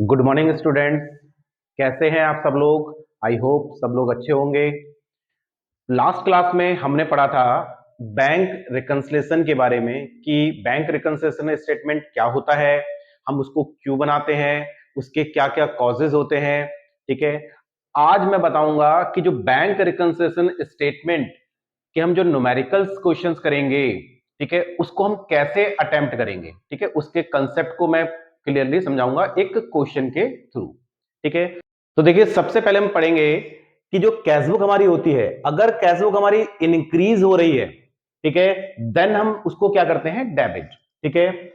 Good morning students. कैसे हैं आप सब लोग? आई होप सब लोग अच्छे होंगे। लास्ट क्लास में हमने पढ़ा था बैंक रिकंसिलिएशन के बारे में कि बैंक रिकंसिलिएशन स्टेटमेंट क्या होता है, हम उसको क्यों बनाते हैं, उसके क्या क्या कॉजेज होते हैं। ठीक है, आज मैं बताऊंगा कि जो बैंक रिकंसिलिएशन स्टेटमेंट के हम जो न्यूमेरिकल्स क्वेश्चंस करेंगे, ठीक है, उसको हम कैसे अटेम्प्ट करेंगे। ठीक है, उसके कंसेप्ट को मैं क्लियरली समझाऊंगा एक क्वेश्चन के थ्रू। ठीक है, तो देखिए सबसे पहले हम पढ़ेंगे कि जो कैश बुक हमारी होती है, अगर कैश बुक हमारी इंक्रीज हो रही है, ठीक है, देन हम उसको क्या करते हैं, डेबिट। ठीक है,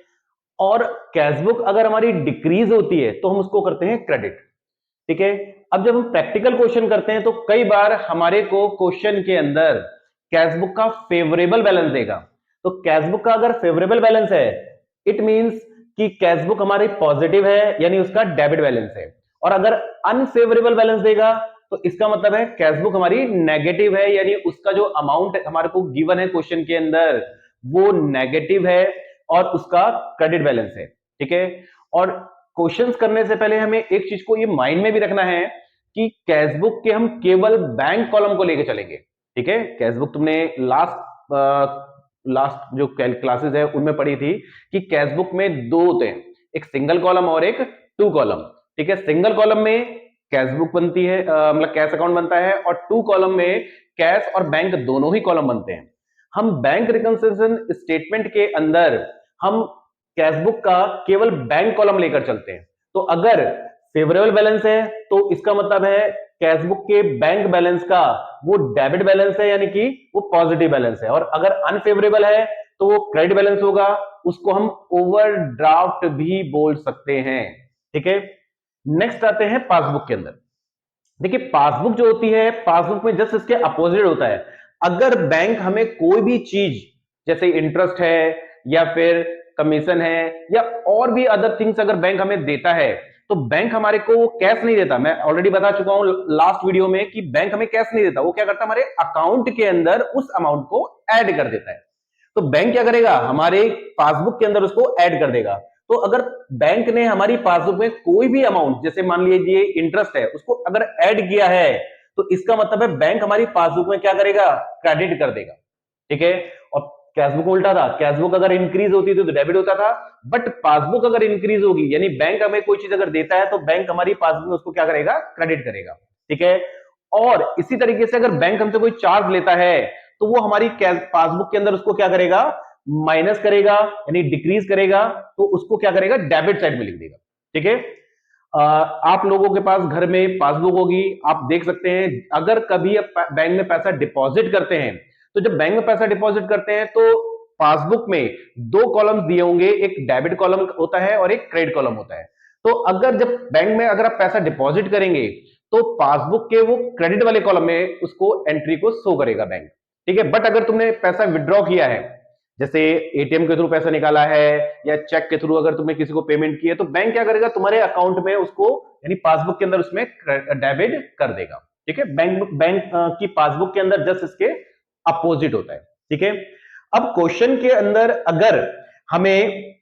और कैश बुक अगर हमारी डिक्रीज होती है तो हम उसको करते हैं क्रेडिट। ठीक है, अब जब हम प्रैक्टिकल क्वेश्चन करते हैं तो कई बार हमारे को क्वेश्चन के अंदर कैश बुक का फेवरेबल बैलेंस देगा। तो कैश बुक का अगर फेवरेबल बैलेंस है, इट मींस कि कैश बुक हमारी पॉजिटिव है, यानी उसका डेबिट बैलेंस है। और अगर अनफेवरेबल बैलेंस देगा तो इसका मतलब है कैश बुक हमारी नेगेटिव है, यानी उसका जो अमाउंट हमारे को गिवन है क्वेश्चन के अंदर वो नेगेटिव है और उसका क्रेडिट बैलेंस है। ठीक है, और क्वेश्चंस करने से पहले हमें एक चीज को ये माइंड में भी रखना है कि कैश बुक के हम केवल बैंक कॉलम को लेके चलेंगे। ठीक है, कैश बुक तुमने लास्ट जो क्लासेस है उनमें पढ़ी थी कि कैश बुक में दो होते हैं, एक सिंगल कॉलम और एक टू कॉलम। ठीक है, सिंगल कॉलम में कैश बुक बनती है, मतलब कैश अकाउंट बनता है, और टू कॉलम में कैश और बैंक दोनों ही कॉलम बनते हैं। हम बैंक रिकंसिलिएशन स्टेटमेंट के अंदर हम कैश बुक का केवल बैंक कॉलम लेकर चलते हैं। तो अगर फेवरेबल बैलेंस है तो इसका मतलब है कैश बुक के बैंक बैलेंस का वो डेबिट बैलेंस है, यानी कि वो पॉजिटिव बैलेंस है। और अगर अनफेवरेबल है तो वो क्रेडिट बैलेंस होगा, उसको हम ओवरड्राफ्ट भी बोल सकते हैं। ठीक है, नेक्स्ट आते हैं पासबुक के अंदर। देखिए पासबुक जो होती है, पासबुक में जस्ट इसके अपोजिट होता है। अगर बैंक हमें कोई भी चीज जैसे इंटरेस्ट है या फिर कमीशन है या और भी अदर थिंग्स अगर बैंक हमें देता है, तो बैंक हमारे को वो कैश नहीं देता। मैं ऑलरेडी बता चुका हूं लास्ट वीडियो में कि बैंक हमें कैश नहीं देता, वो क्या करता है, हमारे अकाउंट के अंदर उस अमाउंट को ऐड कर देता है। तो बैंक क्या करेगा, हमारे पासबुक के अंदर उसको ऐड कर देगा। तो अगर बैंक ने हमारी पासबुक में कोई भी अमाउंट, जैसे मान लीजिए इंटरेस्ट है, उसको अगर ऐड किया है, तो इसका मतलब है बैंक हमारी पासबुक में क्या करेगा, क्रेडिट कर देगा। ठीक है, और कैश बुक उल्टा था, कैश बुक अगर इंक्रीज होती थी तो डेबिट होता था, बट पासबुक अगर इंक्रीज होगी, यानी बैंक हमें कोई चीज अगर देता है तो बैंक हमारी पासबुक में उसको क्या करेगा, क्रेडिट करेगा। ठीक है, और इसी तरीके से अगर बैंक हमसे कोई चार्ज लेता है तो वो हमारी पासबुक के अंदर उसको क्या करेगा, माइनस करेगा, यानी डिक्रीज करेगा, तो उसको क्या करेगा, डेबिट साइड में लिख देगा। ठीक है, आप लोगों के पास घर में पासबुक होगी, आप देख सकते हैं अगर कभी आप बैंक में पैसा डिपॉजिट करते हैं, तो जब बैंक में पैसा डिपॉजिट करते हैं तो पासबुक में दो कॉलम्स दिए होंगे, एक डेबिट कॉलम होता है और एक क्रेडिट कॉलम होता है। तो अगर जब बैंक में अगर आप पैसा डिपॉजिट करेंगे तो पासबुक के वो क्रेडिट वाले कॉलम में उसको एंट्री को शो करेगा बैंक। ठीक है, बट अगर तुमने पैसा विड्रॉ किया है, जैसे एटीएम के थ्रू पैसा निकाला है या चेक के थ्रू अगर तुमने किसी को पेमेंट की है, तो बैंक क्या करेगा, तुम्हारे अकाउंट में उसको यानी पासबुक के अंदर उसमें डेबिट कर देगा। ठीक है, बैंक की पासबुक के अंदर जस्ट इसके अपोजिट होता है। ठीक है, अब क्वेश्चन के अंदर अगर हमें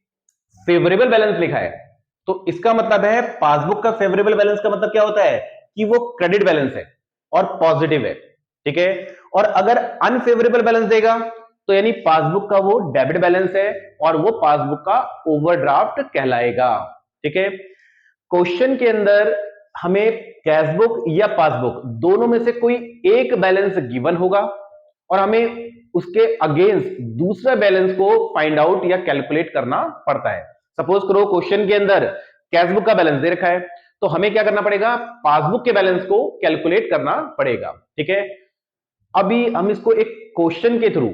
फेवरेबल बैलेंस लिखा है तो इसका मतलब है पासबुक का फेवरेबल बैलेंस का मतलब क्या होता है कि वो क्रेडिट बैलेंस है और पॉजिटिव है। ठीक है, और अगर अनफेवरेबल बैलेंस देगा तो यानी पासबुक का वो डेबिट बैलेंस है और वो पासबुक का ओवरड्राफ्ट कहलाएगा। ठीक है, क्वेश्चन के अंदर हमें कैश बुक या पासबुक दोनों में से कोई एक बैलेंस गिवन होगा और हमें उसके अगेंस्ट दूसरा बैलेंस को फाइंड आउट या कैलकुलेट करना पड़ता है। सपोज करो क्वेश्चन के अंदर कैश बुक का बैलेंस दे रखा है, तो हमें क्या करना पड़ेगा, पासबुक के बैलेंस को कैलकुलेट करना पड़ेगा। ठीक है, अभी हम इसको एक क्वेश्चन के थ्रू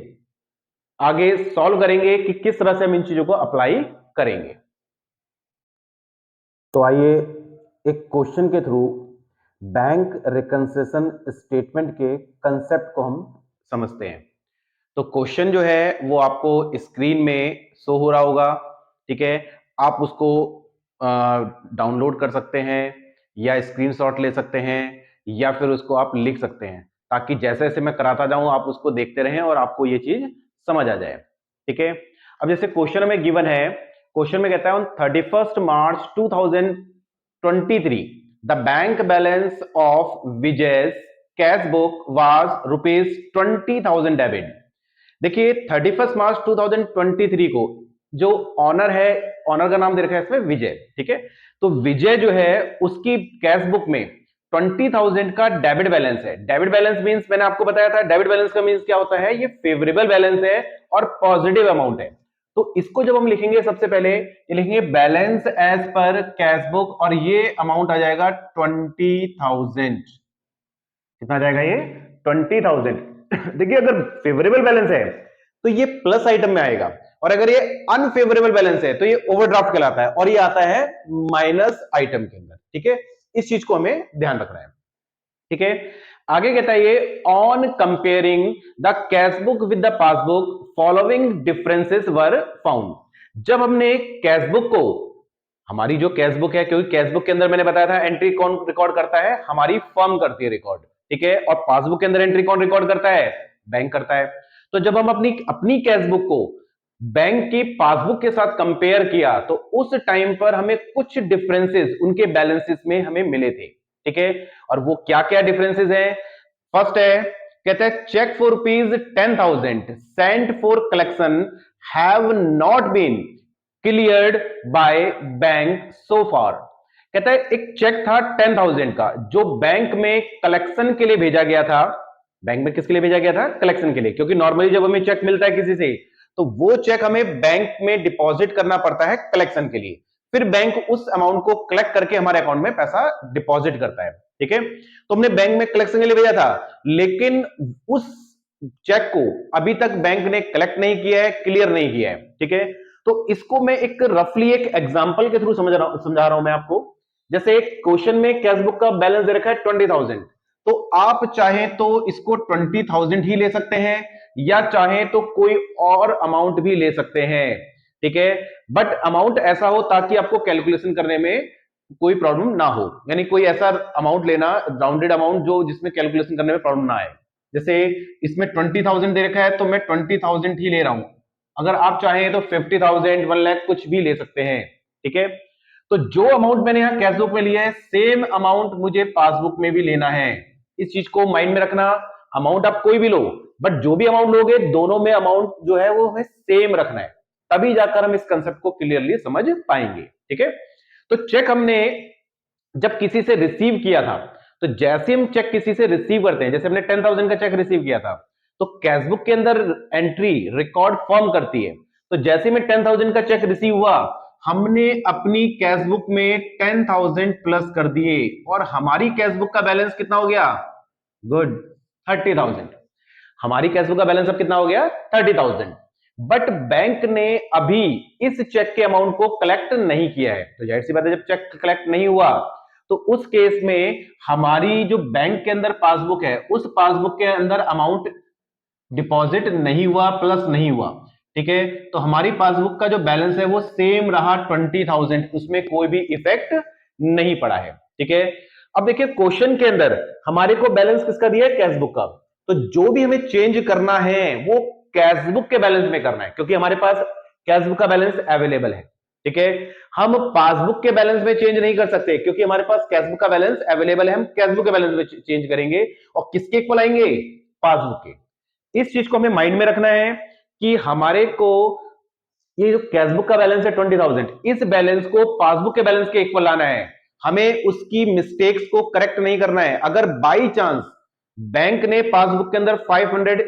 आगे सॉल्व करेंगे कि किस तरह से हम इन चीजों को अप्लाई करेंगे। तो आइए एक क्वेश्चन के थ्रू बैंक रिकंसिलिएशन स्टेटमेंट के कंसेप्ट को हम समझते हैं। तो क्वेश्चन जो है वो आपको स्क्रीन में शो हो रहा होगा। ठीक है, आप उसको डाउनलोड कर सकते हैं या स्क्रीनशॉट ले सकते हैं या फिर उसको आप लिख सकते हैं, ताकि जैसे जैसे मैं कराता जाऊं आप उसको देखते रहें और आपको ये चीज समझ आ जाए। ठीक है, अब जैसे क्वेश्चन में गिवन है, क्वेश्चन में कहता है on 31 March 2000 23 the bank balance of Vijay's cash book was ₹20,000 debit. देखिए 31 मार्च 2023 को जो ऑनर है, ऑनर का नाम दे रखा है इसमें विजय, ठीक है। तो विजय जो है उसकी कैश बुक में 20,000 का डेबिट बैलेंस है। डेबिट बैलेंस मींस मैंने आपको बताया था, डेबिट बैलेंस का मींस क्या होता है, ये फेवरेबल बैलेंस है और पॉजिटिव अमाउंट है। तो इसको जब हम लिखेंगे सबसे पहले ये लिखेंगे balance as per cash book और ये अमाउंट आ जाएगा 20,000। कितना आ जाएगा ये 20,000। देखिए अगर फेवरेबल बैलेंस है तो ये प्लस आइटम में आएगा और अगर ये अनफेवरेबल बैलेंस है तो ये ओवरड्राफ्ट कहलाता है और ये आता है माइनस आइटम के अंदर, ठीक है। इस चीज को हमें ध्यान रखना है, ठीक है। आगे कहता है ये on comparing the cash book with the passbook following differences were found. जब हमने कैश बुक को, हमारी जो कैश बुक है, क्योंकि कैश बुक के अंदर मैंने बताया था एंट्री कौन रिकॉर्ड करता है, हमारी फर्म करती है रिकॉर्ड, ठीक है। और पासबुक के अंदर एंट्री कौन रिकॉर्ड करता है, बैंक करता है। तो जब हम अपनी कैश बुक को बैंक की पासबुक के साथ कंपेयर किया तो उस टाइम पर हमें कुछ डिफरेंसेस उनके बैलेंसेस में हमें मिले थे, ठीक है। और वो क्या क्या डिफरेंसेस हैं, फर्स्ट है, कहते हैं cheque for ₹10,000 sent for collection have not been cleared by bank so far. कहता है एक चेक था 10,000 का जो बैंक में कलेक्शन के लिए भेजा गया था। बैंक में किसके लिए भेजा गया था, कलेक्शन के लिए, क्योंकि नॉर्मली जब हमें चेक मिलता है किसी से तो वो चेक हमें बैंक में डिपॉजिट करना पड़ता है कलेक्शन के लिए, फिर बैंक उस अमाउंट को कलेक्ट करके हमारे अकाउंट में पैसा डिपॉजिट करता है, ठीक है। तो हमने बैंक में कलेक्शन के लिए भेजा था लेकिन उस चेक को अभी तक बैंक ने कलेक्ट नहीं किया है, क्लियर नहीं किया है, ठीक है। तो इसको मैं एक रफली एक एग्जांपल के थ्रू समझा रहा हूं मैं आपको। जैसे एक क्वेश्चन में कैश बुक का बैलेंस दे रखा है 20,000, तो आप चाहें तो इसको 20,000 ही ले सकते हैं या चाहें तो कोई और अमाउंट भी ले सकते हैं, ठीक है। बट अमाउंट ऐसा हो ताकि आपको कैलकुलेशन करने में कोई प्रॉब्लम ना हो, यानी कोई ऐसा अमाउंट लेना राउंडेड अमाउंट जो जिसमें कैलकुलेशन करने में प्रॉब्लम ना आए। जैसे इसमें 20,000 दे रखा है तो मैं 20,000 ही ले रहा हूं, अगर आप चाहें तो 50,000 1 लाख कुछ भी ले सकते हैं, ठीक है। तो जो अमाउंट मैंने यहां कैश बुक में लिया है सेम अमाउंट मुझे पासबुक में भी लेना है। इस चीज को माइंड में रखना, अमाउंट आप कोई भी लो बट जो भी अमाउंट लोगे दोनों में अमाउंट जो है वो हमें सेम रखना है, तभी जाकर हम इस कंसेप्ट को क्लियरली समझ पाएंगे, ठीक है। तो चेक हमने जब किसी से रिसीव किया था, तो जैसे हम चेक किसी से रिसीव करते हैं, जैसे हमने 10,000 का चेक रिसीव किया था तो कैश बुक के अंदर एंट्री रिकॉर्ड फॉर्म करती है। तो जैसे में 10,000 का चेक रिसीव हुआ हमने अपनी कैश बुक में 10,000 प्लस कर दिए और हमारी कैश बुक का बैलेंस कितना हो गया, गुड 30,000। हमारी कैश बुक का बैलेंस अब कितना हो गया 30,000। बट बैंक ने अभी इस चेक के अमाउंट को कलेक्ट नहीं किया है, तो जाहिर सी बात है जब चेक कलेक्ट नहीं हुआ तो उस केस में हमारी जो बैंक के अंदर पासबुक है उस पासबुक के अंदर अमाउंट डिपॉजिट नहीं हुआ, प्लस नहीं हुआ, ठीक है। तो हमारी पासबुक का जो बैलेंस है वो सेम रहा 20,000, उसमें कोई भी इफेक्ट नहीं पड़ा है, ठीक है। अब देखिए क्वेश्चन के अंदर हमारे को बैलेंस किसका दिया है, कैश बुक का। तो जो भी हमें चेंज करना है वो कैश बुक के बैलेंस में करना है क्योंकि हमारे पास कैश बुक का बैलेंस अवेलेबल है, ठीक है। हम पासबुक के बैलेंस में चेंज नहीं कर सकते क्योंकि हमारे पास कैश बुक का बैलेंस अवेलेबल है, हम कैश बुक के बैलेंस में चेंज करेंगे और किसके इक्वल आएंगे, पासबुक के। इस चीज को हमें माइंड में रखना है कि हमारे को ये जो कैश बुक का बैलेंस है 20,000, इस बैलेंस को पासबुक के बैलेंस के इक्वल लाना है, हमें उसकी मिस्टेक्स को करेक्ट नहीं करना है। अगर बाई चांस बैंक ने पासबुक के अंदर 500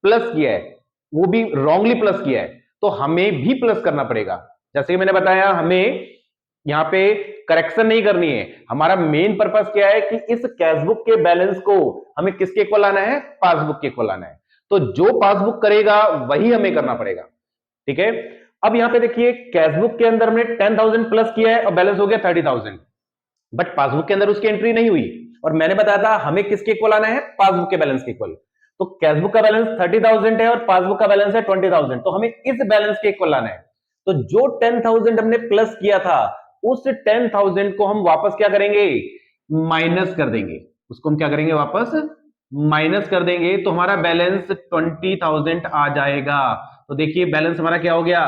प्लस किया है, वो भी रॉन्गली प्लस किया है, तो हमें भी प्लस करना पड़ेगा। जैसे कि मैंने बताया हमें यहां पे करेक्शन नहीं करनी है, हमारा मेन पर्पस क्या है कि इस कैश बुक के बैलेंस को हमें किसके इक्वल लाना है, पासबुक के इक्वल लाना है। तो जो पासबुक करेगा वही हमें करना पड़ेगा, ठीक है। अब यहां पे देखिए कैश बुक के अंदर हमने 10,000 प्लस किया है और बैलेंस हो गया 30,000, बट पासबुक के अंदर उसकी एंट्री नहीं हुई और मैंने बताया था हमें किसके इक्वल आना है, पासबुक के बैलेंस के इक्वल। तो कैश बुक का बैलेंस 30,000 है और पासबुक का बैलेंस है 20,000, तो हमें इस बैलेंस के इक्वल लाना है। तो जो 10,000 हमने प्लस किया था उस 10,000 को हम वापस क्या करेंगे, माइनस कर देंगे, उसको हम क्या करेंगे, वापस माइनस कर देंगे, तो हमारा बैलेंस 20,000 आ जाएगा। तो देखिए बैलेंस हमारा क्या हो गया,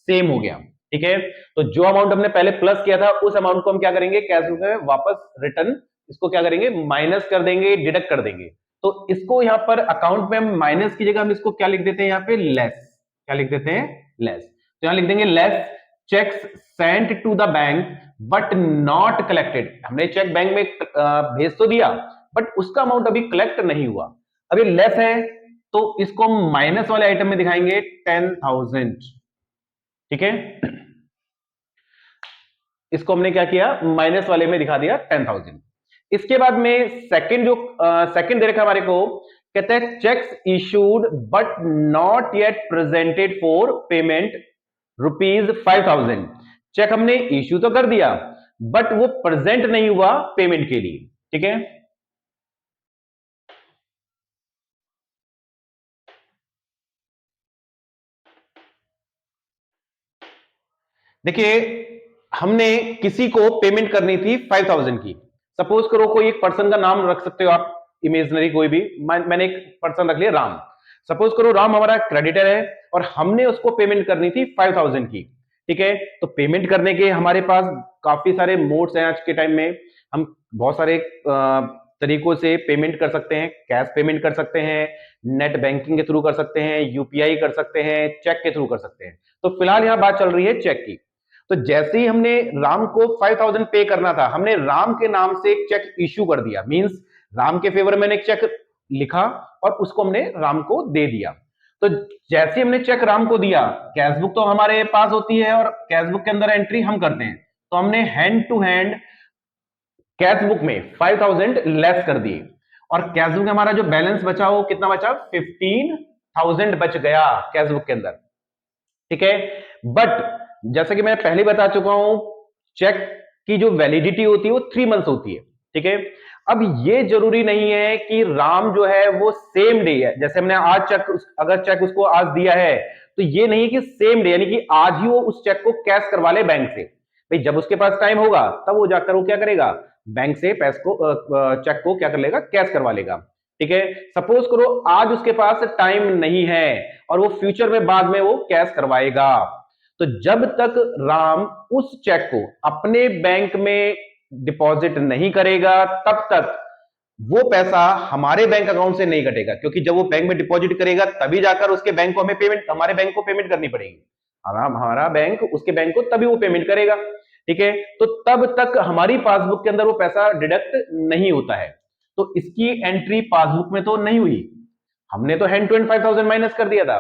सेम हो गया, ठीक है, तो जो अमाउंट हमने पहले प्लस किया था उस अमाउंट को हम क्या करेंगे, कैश बुक में वापस रिटर्न, इसको क्या करेंगे, माइनस कर देंगे, डिडक्ट कर देंगे। तो इसको यहां पर अकाउंट में हम माइनस की जगह हम इसको क्या लिख देते हैं, यहां पे लेस, क्या लिख देते हैं, लेस। तो यहां लिख देंगे less cheques sent to the bank but not collected. हमने चेक बैंक में भेज तो दिया बट उसका अमाउंट अभी कलेक्ट नहीं हुआ, अभी लेस है, तो इसको हम माइनस वाले आइटम में दिखाएंगे 10,000। ठीक है, इसको हमने क्या किया, माइनस वाले में दिखा दिया 10,000। इसके बाद में सेकंड जो सेकंड दे रखा हमारे को, कहते हैं cheques issued but not yet presented for payment ₹5,000। Cheque हमने इशू तो कर दिया बट वो प्रेजेंट नहीं हुआ पेमेंट के लिए। ठीक है, देखिए हमने किसी को पेमेंट करनी थी 5,000 की। सपोज करो कोई एक पर्सन का नाम रख सकते हो आप, इमेजनरी कोई भी, मैंने एक पर्सन रख लिया राम। सपोज करो राम हमारा क्रेडिटर है और हमने उसको पेमेंट करनी थी 5,000 की। ठीक है, तो पेमेंट करने के हमारे पास काफी सारे मोड्स हैं आज के टाइम में। हम बहुत सारे तरीकों से पेमेंट कर सकते हैं, कैश पेमेंट कर सकते हैं, नेट बैंकिंग के थ्रू कर सकते हैं, यूपीआई कर सकते हैं, चेक के थ्रू कर सकते हैं। तो फिलहाल यहां बात चल रही है चेक की। तो जैसे ही हमने राम को 5,000 पे करना था, हमने राम के नाम से एक चेक इश्यू कर दिया, मींस राम के फेवर में एक चेक लिखा और उसको हमने राम को दे दिया। तो जैसे हमने चेक राम को दिया, कैश बुक तो हमारे पास होती है और कैश बुक के अंदर एंट्री हम करते हैं, तो हमने hand to hand cash book में 5,000 लेस कर दिए और कैश बुक में हमारा जो बैलेंस बचा वो कितना बचा, 15,000 बच गया कैश बुक के अंदर। ठीक है, बट जैसा कि मैं पहले बता चुका हूं, चेक की जो वैलिडिटी होती है वो 3 मंथ्स होती है। ठीक है, अब ये जरूरी नहीं है कि राम जो है वो सेम डे है, जैसे हमने आज चेक, अगर चेक उसको आज दिया है तो ये नहीं कि सेम डे, यानी कि आज ही वो उस चेक को कैश करवा ले बैंक से। भाई जब उसके पास टाइम होगा तब वो जाकर वो क्या करेगा, बैंक से पैसे को चेक को क्या कर लेगा, कैश करवा लेगा। ठीक है, सपोज करो आज उसके पास टाइम नहीं है और वो फ्यूचर में बाद में वो कैश करवाएगा, तो जब तक राम उस चेक को अपने बैंक में डिपॉजिट नहीं करेगा तब तक वो पैसा हमारे बैंक अकाउंट से नहीं कटेगा, क्योंकि जब वो बैंक में डिपॉजिट करेगा तभी जाकर उसके बैंक को हमें पेमेंट, हमारे बैंक को पेमेंट करनी पड़ेगी। हमारा बैंक उसके बैंक को तभी वो पेमेंट करेगा। ठीक है, तो तब तक हमारी पासबुक के अंदर वो पैसा डिडक्ट नहीं होता है, तो इसकी एंट्री पासबुक में तो नहीं हुई, हमने तो हैंड टू हैंड 5,000 माइनस कर दिया था,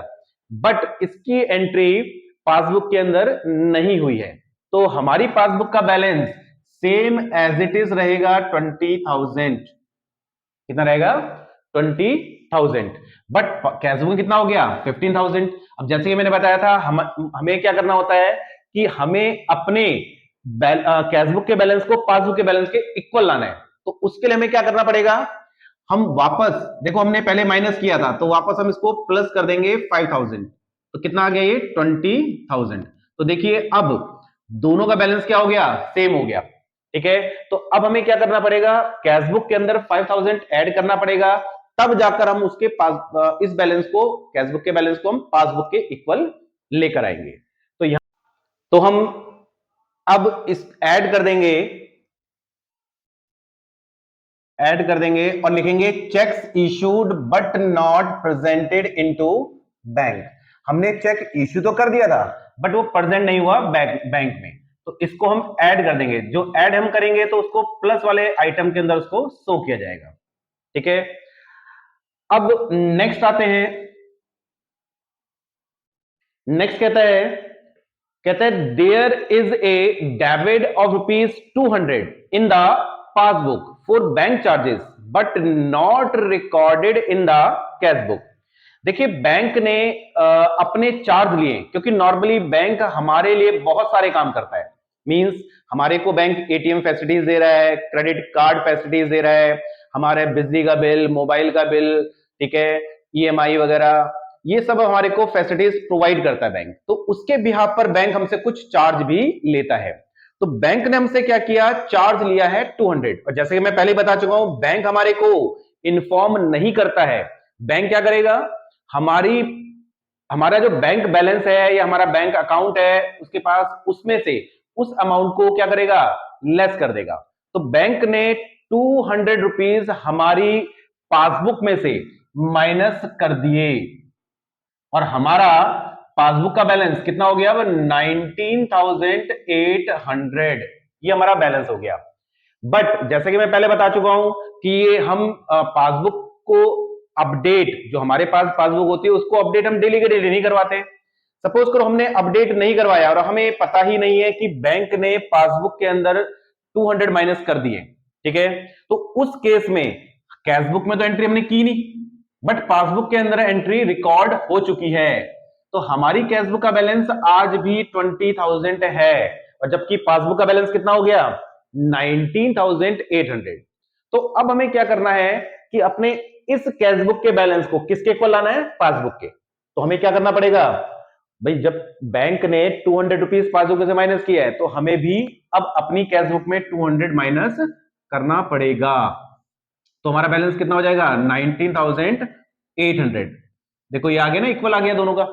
बट इसकी एंट्री पासबुक के अंदर नहीं हुई है। तो हमारी पासबुक का balance same as it is रहेगा 20,000। कितना रहेगा, 20,000, बट कैश बुक में कितना हो गया, 15,000। अब जैसे कि मैंने बताया था, हमें क्या करना होता है कि हमें अपने कैश बुक के बैलेंस को पासबुक के बैलेंस के इक्वल लाना है। तो उसके लिए हमें क्या करना पड़ेगा, हम वापस देखो हमने पहले माइनस किया था तो वापस हम इसको प्लस कर देंगे 5,000, तो कितना आ गया ये 20,000। तो देखिए अब दोनों का बैलेंस क्या हो गया, सेम हो गया। ठीक है, तो अब हमें क्या करना पड़ेगा, कैश बुक के अंदर 5,000 ऐड करना पड़ेगा, तब जाकर हम उसके पास इस बैलेंस को, कैश बुक के बैलेंस को हम पासबुक के इक्वल लेकर आएंगे। तो यहां तो हम अब इस ऐड कर देंगे और लिखेंगे cheques issued but not presented into bank. हमने चेक इशू तो कर दिया था बट वो प्रेजेंट नहीं हुआ बैंक में, तो इसको हम ऐड कर देंगे। जो ऐड हम करेंगे तो उसको प्लस वाले आइटम के अंदर उसको शो किया जाएगा। ठीक है, अब नेक्स्ट आते हैं। नेक्स्ट कहता है there is a debit of ₹200 in the passbook for bank charges but not recorded in the cash book. देखिए बैंक ने अपने चार्ज लिए, क्योंकि नॉर्मली बैंक हमारे लिए बहुत सारे काम करता है, मींस हमारे को बैंक एटीएम फैसिलिटीज दे रहा है, क्रेडिट कार्ड फैसिलिटीज दे रहा है, हमारे बिजली का बिल, मोबाइल का बिल, ठीक है, ईएमआई वगैरह, ये सब हमारे को फैसिलिटीज प्रोवाइड करता है बैंक। तो उसके बिहाफ पर बैंक हमसे कुछ चार्ज भी लेता है। तो बैंक ने हमसे क्या किया, चार्ज लिया है 200। और जैसे कि मैं पहले बता चुका हूं, बैंक हमारे को इन्फॉर्म नहीं करता है। बैंक क्या करेगा, हमारी हमारा जो बैंक बैलेंस है या हमारा बैंक अकाउंट है उसके पास, उसमें से उस अमाउंट को क्या करेगा, लेस कर देगा। तो बैंक ने 200 रुपीज हमारी पासबुक में से माइनस कर दिए और हमारा पासबुक का बैलेंस कितना हो गया, 19,800, ये हमारा बैलेंस हो गया। बट जैसे कि मैं पहले बता चुका हूं कि ये हम पासबुक को अपडेट, जो हमारे पास पासबुक होती है उसको अपडेट हम डेली के डेली नहीं करवाते। सपोज करो हमने अपडेट नहीं करवाया और हमें पता ही नहीं है कि बैंक ने पासबुक के अंदर 200 माइनस कर दिए, ठीक है, तो उस केस में कैशबुक में तो एंट्री हमने की नहीं, बट पासबुक के अंदर एंट्री रिकॉर्ड हो चुकी है, तो हमारी कैशबुक का बैलेंस आज भी 20,000 है और जबकि पासबुक का बैलेंस कितना हो गया, 19,800। तो अब हमें क्या करना है कि अपने इस कैशबुक के बैलेंस को किसके इक्वल लाना है, पासबुक के। तो हमें क्या करना पड़ेगा भाई, जब बैंक ने 200 रुपीज पासबुक से माइनस किया है तो हमें भी अब अपनी कैशबुक में 200 माइनस करना पड़ेगा। तो हमारा बैलेंस कितना हो जाएगा, 19,800। देखो ये आ गया ना, इक्वल आ गया दोनों का,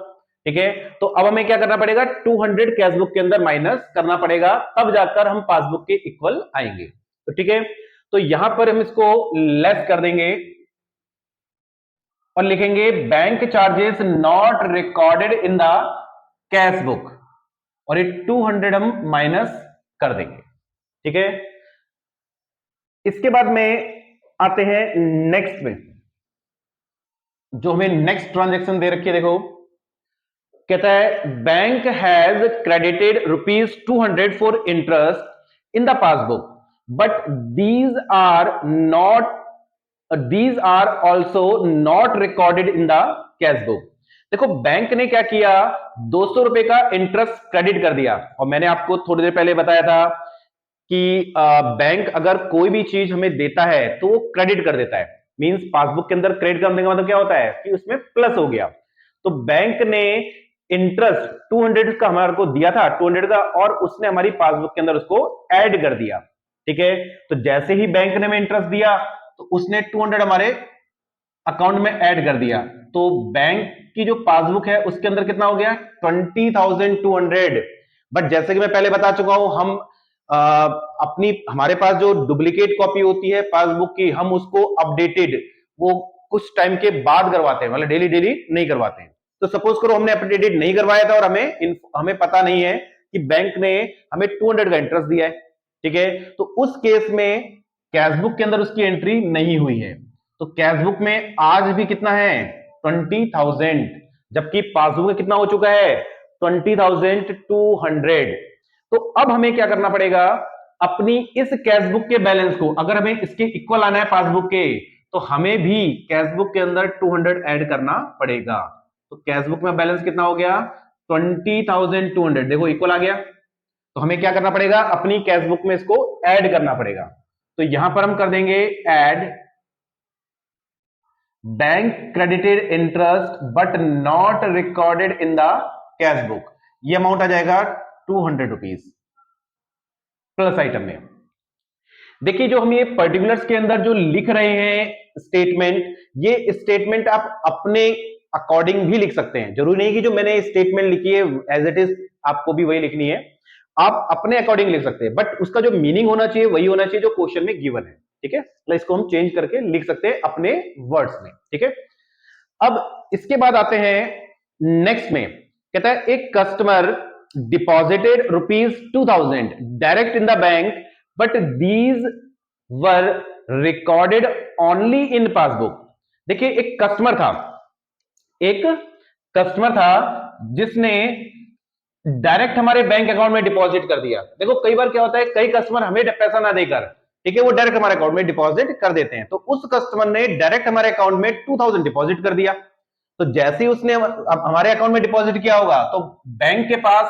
ठीक है। तो अब हमें क्या करना पड़ेगा, 200 कैशबुक के अंदर माइनस करना पड़ेगा, तब जाकर हम पासबुक के इक्वल आएंगे। तो ठीक है, तो यहां पर हम इसको लेस कर देंगे और लिखेंगे bank charges not recorded in the cash book, और ये 200 हम माइनस कर देंगे, ठीक है। इसके बाद में आते हैं नेक्स्ट में, जो हमें नेक्स्ट ट्रांजैक्शन दे रखी है। देखो कहता है bank has credited ₹200 for interest in the passbook but these are also not recorded in the cash book. देखो बैंक ने क्या किया, 200 रुपए का इंटरेस्ट क्रेडिट कर दिया, और मैंने आपको थोड़ी देर पहले बताया था कि बैंक अगर कोई भी चीज हमें देता है तो वो क्रेडिट कर देता है। मींस पासबुक के अंदर क्रेडिट करने का मतलब क्या होता है कि उसमें प्लस हो गया। तो बैंक ने इंटरेस्ट 200 का हमारे को दिया था, 200 का, और उसने हमारी पासबुक के अंदर उसको ऐड कर दिया, ठीक है। तो जैसे ही बैंक ने हमें इंटरेस्ट दिया तो उसने 200 हमारे अकाउंट में ऐड कर दिया, तो बैंक की जो पासबुक है उसके अंदर कितना हो गया, 20,200। बट जैसे कि मैं पहले बता चुका हूं, हम अपनी, हमारे पास जो डुप्लीकेट कॉपी होती है पासबुक की, हम उसको अपडेटेड वो कुछ टाइम के बाद करवाते हैं, मतलब डेली डेली नहीं करवाते हैं। तो सपोज करो हमने अपडेटेड नहीं करवाया था और हमें पता नहीं है कि बैंक ने हमें 200 का इंटरेस्ट दिया है, ठीक है। तो उस केस में कैशबुक के अंदर उसकी एंट्री नहीं हुई है, तो कैशबुक में आज भी कितना है, 20,000, जबकि पासबुक में कितना हो चुका है, 20,200। तो अब हमें क्या करना पड़ेगा, अपनी इस कैशबुक के बैलेंस को, अगर हमें इसके इक्वल आना है पासबुक के, तो हमें भी कैशबुक के अंदर 200 ऐड करना पड़ेगा। तो कैशबुक में बैलेंस कितना हो गया, 20,200, देखो इक्वल आ गया। तो हमें क्या करना पड़ेगा, अपनी कैशबुक में इसको ऐड करना पड़ेगा। तो यहां पर हम कर देंगे add bank credited interest but not recorded in the cash book, ये अमाउंट आ जाएगा 200 रुपीज प्लस आइटम में। देखिए जो हम ये पर्टिकुलर्स के अंदर जो लिख रहे हैं स्टेटमेंट, ये स्टेटमेंट आप अपने अकॉर्डिंग भी लिख सकते हैं, जरूरी नहीं कि जो मैंने स्टेटमेंट लिखी है एज इट इज आपको भी वही लिखनी है, आप अपने अकॉर्डिंग लिख सकते हैं, बट उसका जो मीनिंग होना चाहिए वही होना चाहिए जो क्वेश्चन में गिवन है, ठीक है। तो इसको हम चेंज करके लिख सकते हैं अपने वर्ड्स में, ठीक है। अब इसके बाद आते हैं नेक्स्ट में, कहता है एक customer deposited ₹2,000 direct in the bank but these were recorded only in passbook. देखिए एक कस्टमर था जिसने डायरेक्ट हमारे बैंक अकाउंट में डिपॉजिट कर दिया। देखो कई बार क्या होता है, कई कस्टमर हमें पैसा ना देकर, ठीक है, वो डायरेक्ट हमारे अकाउंट में डिपॉजिट कर देते हैं। तो उस कस्टमर ने डायरेक्ट हमारे अकाउंट में 2,000 डिपॉजिट कर दिया। तो जैसे ही उसने हमारे अकाउंट में डिपॉजिट किया होगा तो बैंक के पास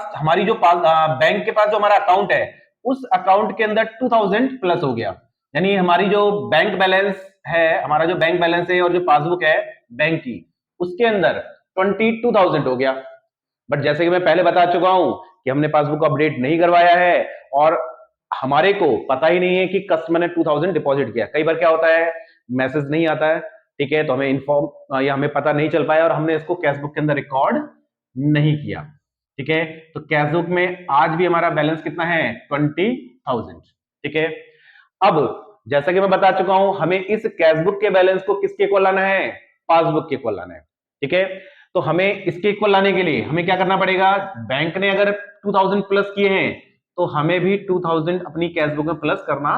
जो हमारा अकाउंट है उस अकाउंट के अंदर 2,000 प्लस हो गया, यानी हमारी जो बैंक बैलेंस है, हमारा जो बैंक बैलेंस है और जो पासबुक है बैंक की, उसके अंदर 22,000 हो गया। बट जैसे कि मैं पहले बता चुका हूं कि हमने पासबुक अपडेट नहीं करवाया है और हमारे को पता ही नहीं है कि कस्टमर ने 2,000 डिपॉजिट किया। कई बार क्या होता है, मैसेज नहीं आता है, ठीक है, तो हमें इन्फॉर्म या हमें पता नहीं चल पाया और हमने इसको कैशबुक के अंदर रिकॉर्ड नहीं किया। ठीक है, तो कैश बुक में आज भी हमारा बैलेंस कितना है 20,000। ठीक है, अब जैसा कि मैं बता चुका हूं, हमें इस कैश बुक के बैलेंस को किसके इक्वल लाना है, पासबुक के इक्वल लाना है। ठीक है, तो हमें इसके इक्वल लाने के लिए हमें क्या करना पड़ेगा, बैंक ने अगर 2000 प्लस किए हैं तो हमें भी 2000 अपनी कैश बुक में प्लस करना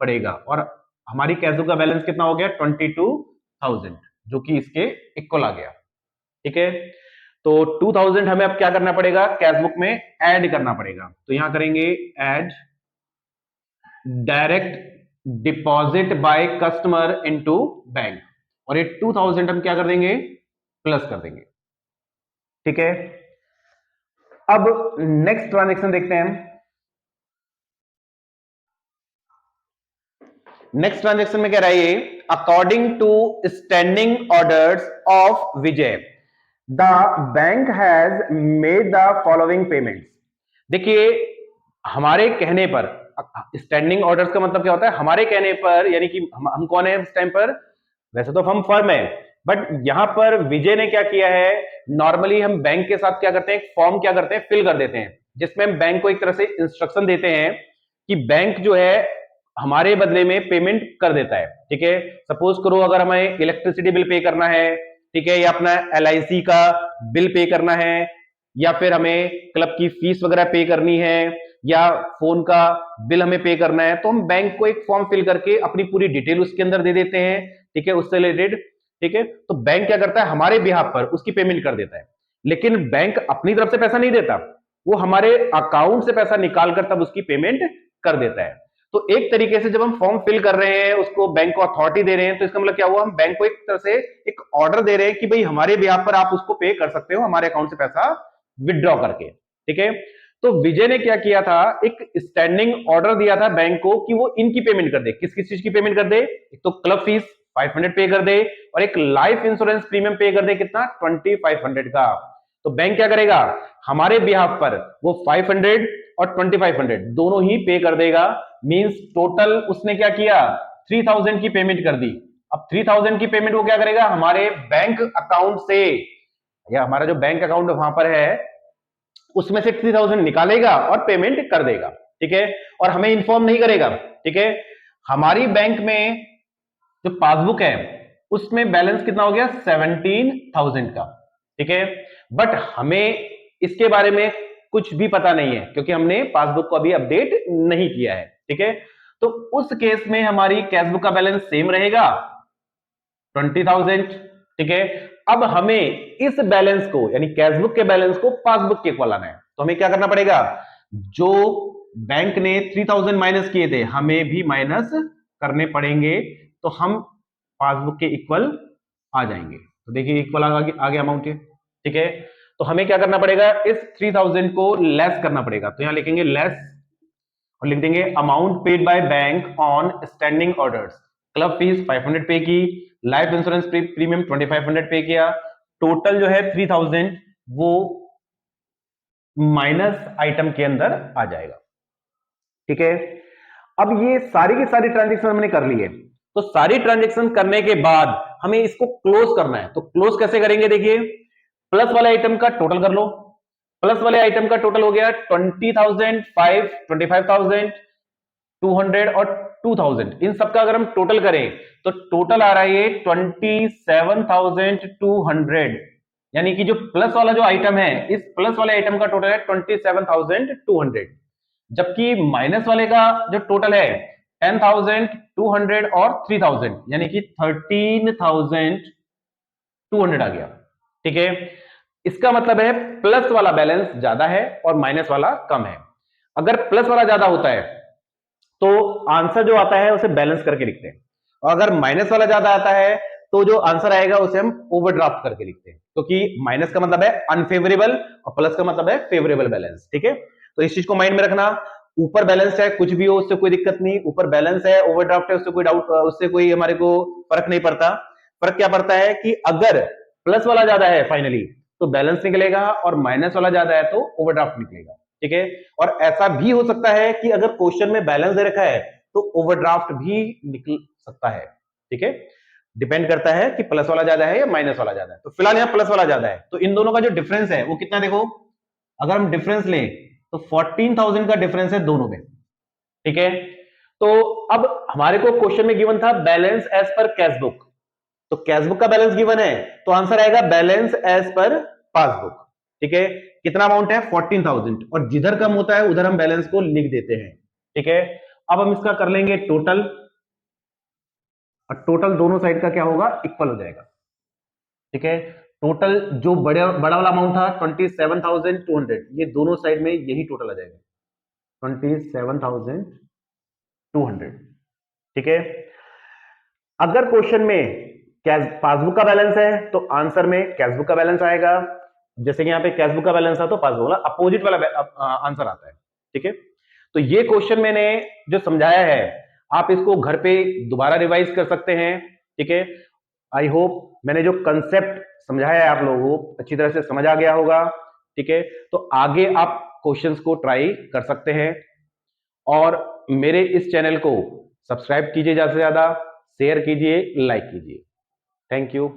पड़ेगा, और हमारी कैश बुक का बैलेंस कितना हो गया 22,000, जो कि इसके इक्वल आ गया। ठीक है, तो 2000 हमें अब क्या करना पड़ेगा, कैश बुक में ऐड करना पड़ेगा। तो यहां करेंगे add direct deposit by customer into bank, और ये 2000 हम क्या कर देंगे, प्लस कर देंगे। ठीक है, अब नेक्स्ट ट्रांजेक्शन देखते हैं। नेक्स्ट ट्रांजेक्शन में कह रहा है ये, according to standing orders of Vijay the bank has made the following payments. देखिए, हमारे कहने पर, स्टैंडिंग ऑर्डर्स का मतलब क्या होता है, हमारे कहने पर, यानी कि हम कौन है इस टाइम पर, वैसे तो हम फर्म है, बट यहां पर विजय ने क्या किया है, नॉर्मली हम बैंक के साथ क्या करते हैं, एक फॉर्म क्या करते हैं, फिल कर देते हैं, जिसमें हम बैंक को एक तरह से इंस्ट्रक्शन देते हैं कि बैंक जो है हमारे बदले में पेमेंट कर देता है। ठीक है, सपोज करो अगर हमें इलेक्ट्रिसिटी बिल पे करना है, ठीक है, या अपना LIC का बिल पे करना है, या फिर हमें क्लब की फीस वगैरह पे करनी है, या फोन का बिल हमें पे करना है, तो हम बैंक को एक फॉर्म फिल करके अपनी पूरी डिटेल उसके अंदर दे देते हैं। ठीक है, उससे रिलेटेड। ठीक है, तो बैंक क्या करता है, हमारे बिहाफ पर उसकी पेमेंट कर देता है, लेकिन बैंक अपनी तरफ से पैसा नहीं देता, वो हमारे अकाउंट से पैसा निकालकर तब उसकी पेमेंट कर देता है। तो एक तरीके से जब हम फॉर्म फिल कर रहे हैं, उसको बैंक को अथॉरिटी दे रहे हैं, तो इसका मतलब क्या हुआ, हम बैंक को एक तरह से एक ऑर्डर दे रहे हैं कि भाई हमारे बिहाफ पर आप उसको पे कर सकते हो, हमारे अकाउंट से पैसा विदड्रॉ करके। ठीक है, तो विजय ने क्या किया था, एक स्टैंडिंग ऑर्डर दिया था बैंक को कि वो इनकी पेमेंट कर दे। किस किस चीज की पेमेंट कर दे, एक तो क्लब फीस 500 पे कर दे, और एक लाइफ इंश्योरेंस प्रीमियम पे कर दे, कितना 2500 का। तो बैंक क्या करेगा, हमारे बिहाफ पर वो 500 और 2500 दोनों ही पे कर देगा। मींस टोटल उसने क्या किया, 3000 की पेमेंट कर दी। अब 3000 की पेमेंट वो क्या करेगा, हमारे बैंक अकाउंट से, या हमारा जो बैंक अकाउंट वहां पर है उसमें से 3000 निकालेगा और पेमेंट कर देगा। ठीक है, और हमें इन्फॉर्म नहीं करेगा। ठीक है, हमारी बैंक में जो पासबुक है उसमें बैलेंस कितना हो गया 17,000 का। ठीक है, बट हमें इसके बारे में कुछ भी पता नहीं है, क्योंकि हमने पासबुक को अभी अपडेट नहीं किया है। ठीक है, तो उस केस में हमारी कैशबुक का बैलेंस सेम रहेगा 20,000। ठीक है, अब हमें इस बैलेंस को, यानी कैशबुक के बैलेंस को पासबुक के इक्वल लाना है, तो हमें क्या करना पड़ेगा, जो बैंक ने 3000 माइनस किए थे हमें भी माइनस करने पड़ेंगे, तो हम पासबुक के इक्वल आ जाएंगे। तो देखिए इक्वल आ गया अमाउंट के। ठीक है, तो हमें क्या करना पड़ेगा, इस 3000 को लेस करना पड़ेगा, तो यहां लिखेंगे लेस, और लिख देंगे amount paid by bank on standing orders. Club fees 500 पे की, लाइफ इंश्योरेंस प्रीमियम 2500 पे किया, टोटल जो है 3000 वो माइनस आइटम के अंदर आ जाएगा। ठीक है, अब ये सारी की सारी ट्रांजेक्शन हमने कर ली है, तो सारी ट्रांजेक्शन करने के बाद हमें इसको क्लोज करना है। तो क्लोज कैसे करेंगे, देखिए प्लस वाले आइटम का टोटल कर लो। प्लस वाले आइटम का टोटल हो गया 20,000, 25,000, 200 और 2000, इन सबका अगर हम टोटल करें तो टोटल आ रहा है ये 27,200, यानी कि जो प्लस वाला जो आइटम है, इस प्लस वाले आइटम का टोटल है 27,200, जबकि माइनस वाले का जो टोटल है 10,200 और 3,000, यानी कि 13,200 आ गया। ठीक है, इसका मतलब है प्लस वाला बैलेंस ज्यादा है और माइनस वाला कम है। अगर प्लस वाला ज्यादा होता है तो आंसर जो आता है उसे बैलेंस करके लिखते हैं, और अगर माइनस वाला ज्यादा आता है तो जो आंसर आएगा उसे हम ओवरड्राफ्ट करके लिखते हैं, क्योंकि माइनस का मतलब है अनफेवरेबल और प्लस का मतलब है फेवरेबल बैलेंस। ठीक है, तो इस चीज को माइंड में रखना। ऊपर बैलेंस है, कुछ भी हो उससे कोई दिक्कत नहीं, ऊपर बैलेंस है, ओवरड्राफ्ट है, उससे कोई डाउट, उससे कोई हमारे को फर्क नहीं पड़ता। फर्क क्या पड़ता है कि अगर प्लस वाला ज्यादा है फाइनली तो बैलेंस निकलेगा, और माइनस वाला ज्यादा है तो ओवरड्राफ्ट निकलेगा। ठीक है, और ऐसा भी हो सकता है कि अगर क्वेश्चन में बैलेंस दे रखा है तो ओवरड्राफ्ट भी निकल सकता है। ठीक है, डिपेंड करता है कि प्लस वाला ज्यादा है या माइनस वाला ज्यादा है। तो फिलहाल यहाँ प्लस वाला ज्यादा है, तो इन दोनों का जो डिफरेंस है वो कितना, देखो अगर हम डिफरेंस लें तो 14,000 का डिफरेंस है दोनों में, ठीक है। तो अब हमारे को क्वेश्चन में गिवन था बैलेंस एज पर कैशबुक, तो कैशबुक का बैलेंस गिवन है, तो आंसर आएगा बैलेंस एज पर पासबुक, ठीक है। कितना अमाउंट है 14,000, और जिधर कम होता है उधर हम बैलेंस को लिख देते हैं, ठीक है। अब हम इसका कर लेंगे टोटल, और टोटल दोनों साइड का क्या होगा, इक्वल हो जाएगा, ठीक है। टोटल जो बड़ा वाला अमाउंट था 27,200, ये दोनों साइड में यही टोटल आ जाएगा 27,200, ठीक है। अगर क्वेश्चन में पासबुक का बैलेंस है तो आंसर में कैशबुक का बैलेंस आएगा, जैसे कि यहाँ पे कैशबुक का बैलेंस था तो पासबुक वाला अपोजिट वाला आंसर आता है, ठीक है। तो ये क्वेश्चन मैंने जो समझाया है आप इसको घर पे दोबारा रिवाइज कर सकते हैं, ठीक है। आई होप मैंने जो कंसेप्ट समझाया है आप लोगों को अच्छी तरह से समझ आ गया होगा, ठीक है। तो आगे आप क्वेश्चंस को ट्राई कर सकते हैं, और मेरे इस चैनल को सब्सक्राइब कीजिए, ज्यादा से ज्यादा शेयर कीजिए, लाइक कीजिए। Thank you.